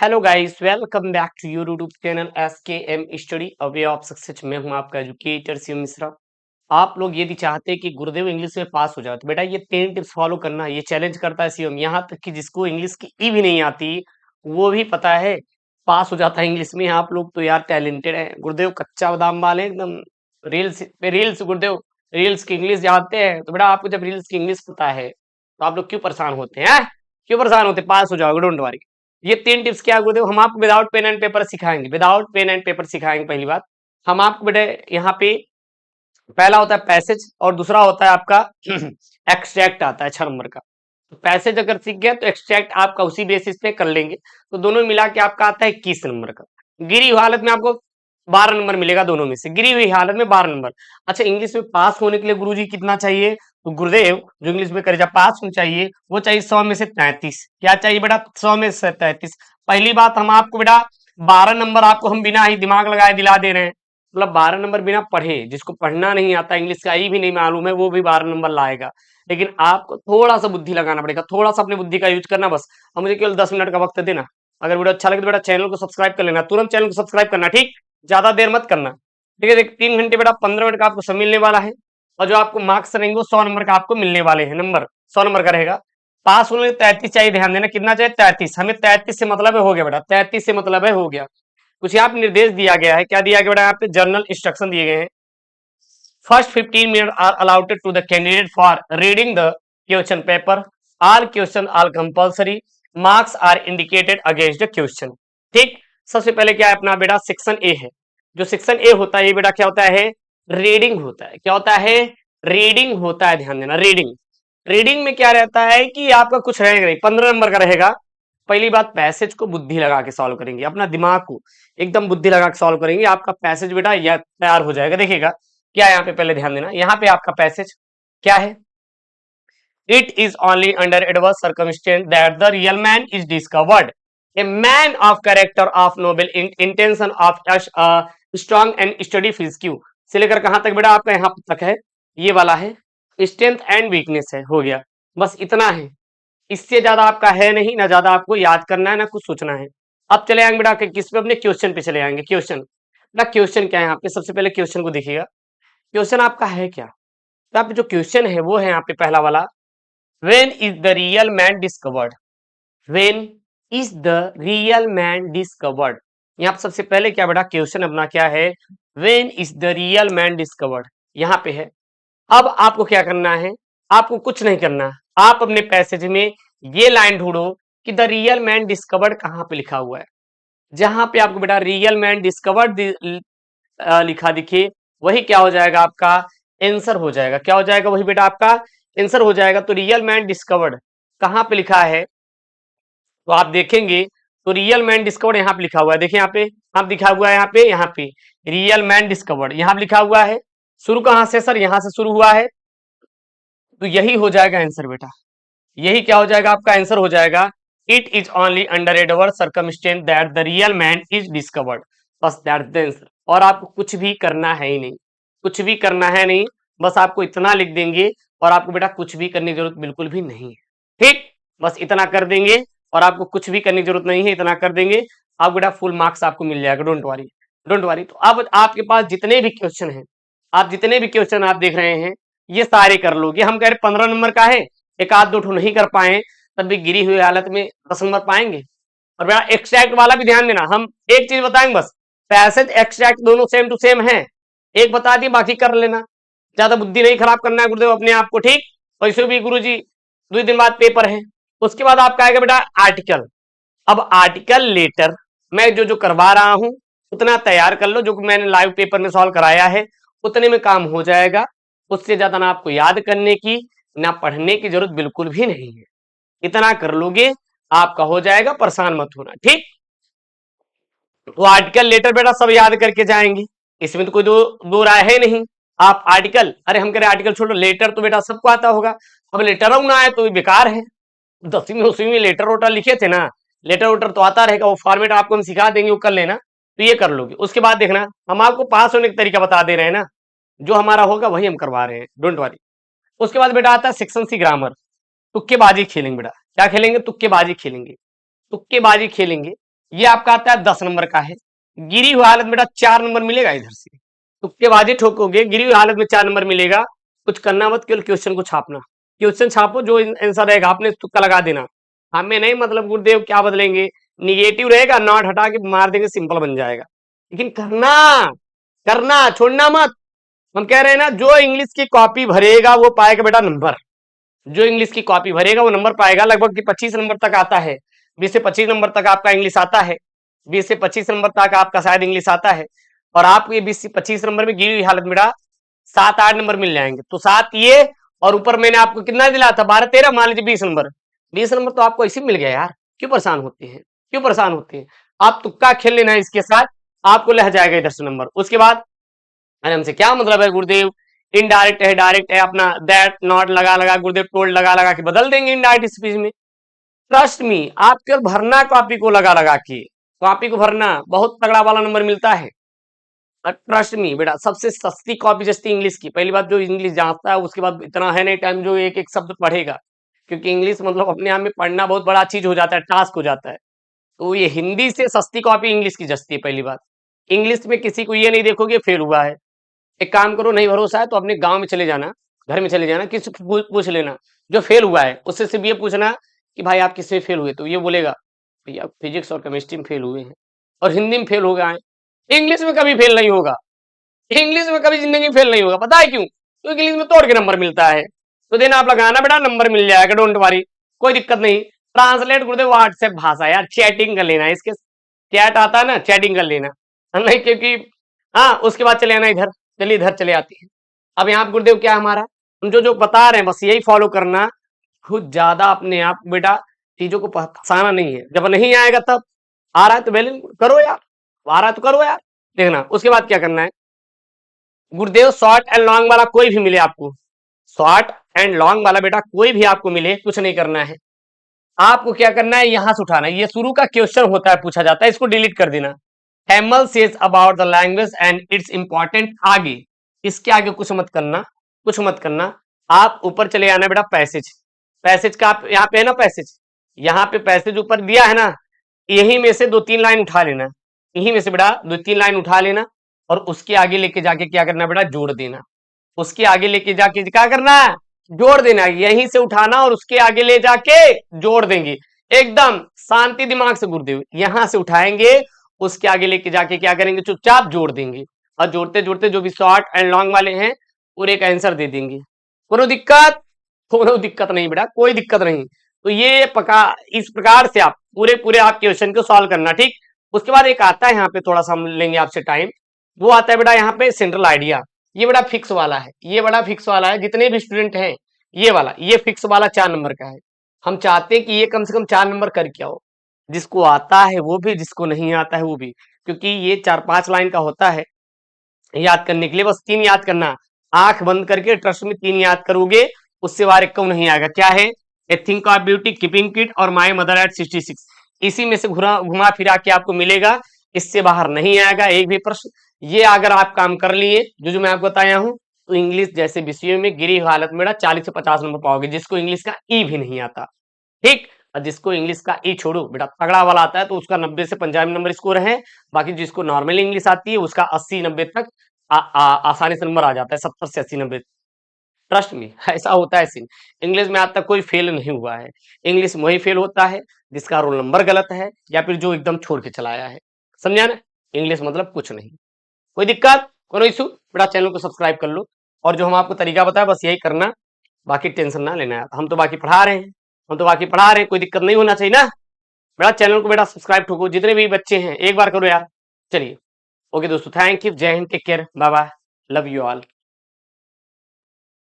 Hello guys, welcome back to your YouTube channel SKM study a way of success. मैं हूं आपका educator Shiv Mishra. आप लोग यदि चाहते हैं कि गुरुदेव इंग्लिश में पास हो जाओ तो बेटा ये 3 टिप्स फॉलो करना। ये चैलेंज करता है शिवम, यहाँ तक कि जिसको इंग्लिश की ई भी नहीं आती वो भी पता है पास हो जाता है इंग्लिश में। आप लोग तो यार टैलेंटेड है। गुरुदेव कच्चा बादाम वाले एकदम। रील्स पे रील्स, गुरुदेव रील्स की इंग्लिश जानते हैं तो बेटा आपको जब रील्स की इंग्लिश पता है तो आप लोग क्यों परेशान होते हैं? क्यों परेशान होते? पास हो जाओगे, डोंट वरी। ये 3 टिप्स क्या है गुरुदेव, हम आपको विदाउट पेन एंड पेपर सिखाएंगे। विदाउट पेन एंड पेपर सिखाएंगे। पहली बात, हम आपको बेटे यहाँ पे पहला होता है पैसेज और दूसरा होता है आपका एक्सट्रैक्ट आता है 6 नंबर का। तो पैसेज अगर सीख गया तो एक्सट्रैक्ट आपका उसी बेसिस पे कर लेंगे। तो दोनों मिला के आपका आता है 21 नंबर का। गिरी हुई हालत में आपको 12 नंबर मिलेगा दोनों में से। गिरी हुई हालत में 12 नंबर। अच्छा, इंग्लिश में पास होने के लिए गुरुजी कितना चाहिए? तो गुरुदेव जो इंग्लिश में करे जब पास होना चाहिए वो चाहिए 100 में से 33। क्या चाहिए बेटा? 100 में से 33। पहली बात, हम आपको बेटा 12 नंबर आपको हम बिना ही दिमाग लगाए दिला दे रहे हैं। मतलब 12 नंबर बिना पढ़े, जिसको पढ़ना नहीं आता, इंग्लिश का ई भी नहीं मालूम है, वो भी 12 नंबर लाएगा। लेकिन आपको थोड़ा सा बुद्धि लगाना पड़ेगा, थोड़ा सा अपनी बुद्धि का यूज करना बस। अब मुझे केवल 10 मिनट का वक्त देना। अगर वीडियो अच्छा लगे तो बेटा चैनल को सब्सक्राइब कर लेना, तुरंत चैनल को सब्सक्राइब करना, ठीक? ज्यादा देर मत करना, ठीक है? देख 3 घंटे बेटा 15 मिनट का आपको सब मिलने वाला है। और जो आपको मार्क्स रहेंगे वो 100 नंबर का आपको मिलने वाले हैं। नंबर 100 नंबर का रहेगा। पास होने 33 चाहिए, ध्यान देना। कितना चाहिए? 33। हमें 33 से मतलब है हो गया बेटा, 33 से मतलब है हो गया। कुछ यहाँ पे निर्देश दिया गया है। क्या दिया गया बेटा? यहाँ पे जर्नल इंस्ट्रक्शन दिए गए हैं। First 15 minute are allotted to the candidate for reading the question paper. All question are compulsory. Marks are indicated against the question. ठीक। सबसे पहले क्या है अपना बेटा? सेक्शन ए है। जो सेक्शन ए होता है ये बेटा क्या होता है? रीडिंग होता है। क्या होता है? रीडिंग होता है। ध्यान देना, रीडिंग। रीडिंग में क्या रहता है कि आपका कुछ रहेगा नहीं, 15 नंबर का रहेगा। पहली बात, पैसेज को बुद्धि लगा के सॉल्व करेंगे, अपना दिमाग को एकदम बुद्धि लगा के सॉल्व करेंगे। आपका पैसेज बेटा यह तैयार हो जाएगा। देखिएगा क्या यहाँ पे, पहले ध्यान देना, यहाँ पे आपका पैसेज क्या है? It is only under adverse circumstances that the real man is discovered, a man of character of noble intention of strong and study physique. से लेकर कहां तक बेटा? आपका यहाँ तक है, ये वाला है। स्ट्रेंथ एंड वीकनेस है, हो गया। बस इतना है, इससे ज्यादा आपका है नहीं। ना ज्यादा आपको याद करना है ना कुछ सोचना है। अब चले आएंगे बेटा किस पे? अपने क्वेश्चन पे चले आएंगे। क्वेश्चन बेटा, क्वेश्चन क्या है यहाँ पे? सबसे पहले क्वेश्चन को देखिएगा। क्वेश्चन आपका है क्या? तो आप जो क्वेश्चन है वो है यहाँ पे पहला वाला, when is the real man discovered. When is the real man discovered. यहाँ पे सबसे पहले क्या बेटा? क्वेश्चन अपना क्या है? When is the real man discovered, यहाँ पे है। अब आपको क्या करना है? आपको कुछ नहीं करना। आप अपने पैसेज में ये लाइन ढूंढो कि द रियल मैन डिस्कवर्ड कहाँ पे लिखा हुआ है। जहां पे आपको बेटा रियल मैन डिस्कवर्ड लिखा दिखे, वही क्या हो जाएगा? आपका आंसर हो जाएगा। क्या हो जाएगा? वही बेटा आपका आंसर हो जाएगा। तो रियल मैन डिस्कवर्ड कहां पे लिखा है? तो आप देखेंगे तो रियल मैन डिस्कवर्ड यहाँ पे लिखा हुआ है। देखिए यहाँ पे आप दिखा हुआ है, यहाँ पे रियल मैन डिस्कवर्ड यहाँ पे लिखा हुआ है। शुरू कहां से सर? यहाँ से शुरू हुआ है। तो यही हो जाएगा आंसर बेटा। यही क्या हो जाएगा? आपका आंसर हो जाएगा। It is only under adverse circumstances that the real man is discovered. बस दैट्स द आंसर। और आपको कुछ भी करना है ही नहीं, कुछ भी करना है नहीं। बस आपको इतना लिख देंगे और आपको बेटा कुछ भी करने की जरूरत बिल्कुल भी नहीं है। ठीक, बस इतना कर देंगे और आपको कुछ भी करने की जरूरत नहीं है। इतना कर देंगे, आप बेटा फुल मार्क्स आपको मिल जाएगा। Don't worry, don't worry. तो अब आपके पास जितने भी क्वेश्चन हैं, आप जितने भी क्वेश्चन आप देख रहे हैं ये सारे कर लोगे। हम कह रहे 15 नंबर का है, एक आध दो ठो नहीं कर पाए तब भी गिरी हुई हालत में 10 नंबर पाएंगे। और बेटा एक्सट्रैक्ट वाला भी ध्यान देना, हम एक चीज बताएंगे बस, पैसेज एक्सट्रैक्ट दोनों सेम टू सेम है। एक बता दिए, बाकी कर लेना। ज्यादा बुद्धि नहीं खराब करना है गुरुदेव अपने आप को, ठीक? और इसे भी गुरुजी 2 दिन बाद पेपर है। उसके बाद आपका आएगा बेटा आर्टिकल। अब आर्टिकल लेटर मैं जो जो करवा रहा हूं उतना तैयार कर लो, जो मैंने लाइव पेपर में सॉल्व कराया है उतने में काम हो जाएगा। उससे ज्यादा ना आपको याद करने की ना पढ़ने की जरूरत बिल्कुल भी नहीं है। इतना कर लोगे आपका हो जाएगा, परेशान मत होना, ठीक? तो आर्टिकल लेटर बेटा सब याद करके जाएंगे, इसमें तो कोई दो राय है नहीं। आप आर्टिकल, अरे हम कह रहे आर्टिकल छोड़ो, लेटर तो बेटा सबको आता होगा। अब लेटर ना आए तो बेकार है। 10वीं 10वीं में लेटर वोटर लिखे थे ना, लेटर वोटर तो आता रहेगा। वो फॉर्मेट आपको हम सिखा देंगे, वो कर लेना। तो ये कर लोगे। उसके बाद देखना हम आपको पास होने का तरीका बता दे रहे हैं ना, जो हमारा होगा वही हम करवा रहे हैं, डोंट वरी। उसके बाद बेटा आता है सेक्शन सी ग्रामर। तुक्केबाजी खेलेंगे बेटा। क्या खेलेंगे? तुक्केबाजी खेलेंगे। तुक्केबाजी खेलेंगे। ये आपका आता है 10 नंबर का है। गिरी हुई हालत में बेटा 4 नंबर मिलेगा इधर से, तुक्केबाजी ठोकोगे, गिरी हुई हालत में 4 नंबर मिलेगा। कुछ करना मत, केवल क्वेश्चन को छापना, क्वेश्चन छापो, जो आंसर रहेगा आपने तुक्का लगा देना। हमें नहीं मतलब गुरुदेव क्या बदलेंगे, निगेटिव रहेगा नॉट हटा के मार देंगे, सिंपल बन जाएगा। लेकिन करना, करना छोड़ना मत। हम कह रहे हैं ना, जो इंग्लिश की कॉपी भरेगा वो पाएगा बेटा नंबर, जो इंग्लिश की कॉपी भरेगा वो नंबर पाएगा। लगभग 25 नंबर तक आता है, 20 से 25 नंबर तक आपका इंग्लिश आता है, 20 से 25 नंबर तक आपका शायद इंग्लिश आता है। और आपको ये 20 से 25 नंबर में गिरी हुई हालत में बेटा 7-8 नंबर मिल जाएंगे। तो 7 ये, और ऊपर मैंने आपको कितना दिला था, 12-13, मान लीजिए 20 नंबर। 20 नंबर तो आपको ऐसे मिल गया यार, क्यों परेशान होते हैं, क्यों परेशान होते हैं। आप तुक्का खेल लेना है इसके साथ, आपको लह जाएगा इधर से नंबर। उसके बाद आराम से, क्या मतलब है गुरुदेव, इनडायरेक्ट है डायरेक्ट है, अपना दैट नॉट लगा लगा गुरुदेव टोल्ड लगा लगा के बदल देंगे इनडायरेक्ट स्पीच में। ट्रस्ट मी, आप केवल भरना कॉपी को लगा लगा के, कॉपी को भरना, बहुत तगड़ा वाला नंबर मिलता है। ट्रस्ट मी बेटा, सबसे सस्ती कॉपी जस्ती इंग्लिश की। पहली बात, जो इंग्लिश जानता है उसके बाद इतना है नहीं टाइम जो एक एक शब्द पढ़ेगा, क्योंकि इंग्लिश मतलब अपने आप में पढ़ना बहुत बड़ा चीज हो जाता है, टास्क हो जाता है। तो ये हिंदी से सस्ती कॉपी इंग्लिश की जस्ती है। पहली बात, इंग्लिश में किसी को ये नहीं देखोगे फेल हुआ है। एक काम करो, नहीं भरोसा है तो अपने गांव में चले जाना, घर में चले जाना, किसी को पूछ लेना जो फेल हुआ है, उससे सिर्फ ये पूछना कि भाई आप किससे फेल हुए, तो ये बोलेगा भैया फिजिक्स और केमिस्ट्री में फेल हुए हैं और हिंदी में फेल हो गए हैं। इंग्लिश में कभी फेल नहीं होगा, इंग्लिश में कभी जिंदगी में फेल नहीं होगा। पता है क्यों? तो इंग्लिश में तोड़ के नंबर मिलता है। तो दिन आप लगाना बेटा, नंबर मिल जाएगा, डोंट वरी, कोई दिक्कत नहीं। ट्रांसलेट कर दे व्हाट्सएप भाषा, यार चैटिंग कर लेना, इसके चैट आता है ना, चैटिंग कर लेना, नहीं क्योंकि हाँ उसके बाद चले आना इधर। चलिए इधर चले आते हैं। अब यहाँ पे गुरुदेव क्या है हमारा, हम जो जो बता रहे हैं बस यही फॉलो करना। खुद ज्यादा अपने आप बेटा चीजों को फंसाना नहीं है। जब नहीं आएगा तब, आ रहा है तो बैलेंस करो यार, आ रहा है तो करो यार, देखना। उसके बाद क्या करना है गुरुदेव, शॉर्ट एंड लॉन्ग वाला कोई भी मिले आपको, शॉर्ट एंड लॉन्ग वाला बेटा कोई भी आपको मिले, कुछ नहीं करना है। आपको क्या करना है, यहां से उठाना है। ये शुरू का क्वेश्चन होता है, पूछा जाता है, इसको डिलीट कर देना। हैमल says about the language and it's important, आगे इसके आगे कुछ मत करना, कुछ मत करना। आप ऊपर चले आना बेटा, पैसेज, पैसेज का आप यहाँ पे है ना, पैसेज, यहाँ पे पैसेज ऊपर दिया है ना, यही में से 2-3 लाइन उठा लेना, यही में से बेटा 2-3 लाइन उठा लेना, और उसके आगे लेके जाके क्या करना बेटा, जोड़ देना। उसके आगे लेके जाके क्या करना है, जोड़ देना। यहीं से उठाना और उसके आगे ले जाके जोड़ देंगे, एकदम शांति दिमाग से गुरुदेव। यहां से उठाएंगे, उसके आगे लेके जाके क्या करेंगे, चुपचाप जोड़ देंगे, और जोड़ते जोड़ते जो भी शॉर्ट एंड लॉन्ग वाले हैं पूरे का आंसर दे देंगे। कोनो दिक्कत, कोनो दिक्कत नहीं बेटा, कोई दिक्कत नहीं। तो ये पका, इस प्रकार से आप पूरे पूरे आप क्वेश्चन को सॉल्व करना, ठीक। उसके बाद एक आता है यहाँ पे, थोड़ा सा हम लेंगे आपसे टाइम, वो आता है बेटा यहाँ पे सेंट्रल आइडिया। ये बड़ा फिक्स वाला है, ये बड़ा फिक्स वाला है, जितने भी स्टूडेंट हैं ये वाला, ये फिक्स वाला 4 नंबर का है। हम चाहते हैं कि ये कम से कम 4 नंबर करके आओ, जिसको आता है वो भी, जिसको नहीं आता है वो भी, क्योंकि ये 4-5 लाइन का होता है याद करने के लिए। बस 3 याद करना, आंख बंद करके, ट्रस्ट में 3 याद करोगे, उससे बाहर एक नहीं आएगा। क्या है, a thing of beauty, keeping kit और माई मदर एट 66, इसी में से घुमा फिरा के आपको मिलेगा, इससे बाहर नहीं आएगा एक भी प्रश्न। ये अगर आप काम कर लिए जो जो मैं आपको बताया हूं, तो इंग्लिश जैसे विषयों में गिरी हालत में 40 से 50 नंबर पाओगे, जिसको इंग्लिश का ई भी नहीं आता, ठीक। और जिसको इंग्लिश का ई छोड़ो बेटा, तगड़ा वाला आता है, तो उसका 90 से 95 नंबर स्कोर है। बाकी जिसको नॉर्मल इंग्लिश आती है उसका 80-90 तक आसानी से नंबर आ जाता है, 70 से 80-90। ट्रस्ट में ऐसा होता है सीन। इंग्लिश में आज तक कोई फेल नहीं हुआ है। इंग्लिश में वही फेल होता है जिसका रोल नंबर गलत है, या फिर जो एकदम छोड़ के चला आया है। समझा ना, इंग्लिश मतलब कुछ नहीं। कोई दिक्कत, कोई इशू बेटा, चैनल को सब्सक्राइब कर लो, और जो हम आपको तरीका बताया बस यही करना, बाकी टेंशन ना लेना है। हम तो बाकी पढ़ा रहे हैं, हम तो बाकी पढ़ा रहे हैं, कोई दिक्कत नहीं होना चाहिए ना बेटा। चैनल को बेटा सब्सक्राइब ठोको, जितने भी बच्चे हैं एक बार करो यार। चलिए ओके दोस्तों, थैंक यू, जय Hind, take care, bye bye, love you all.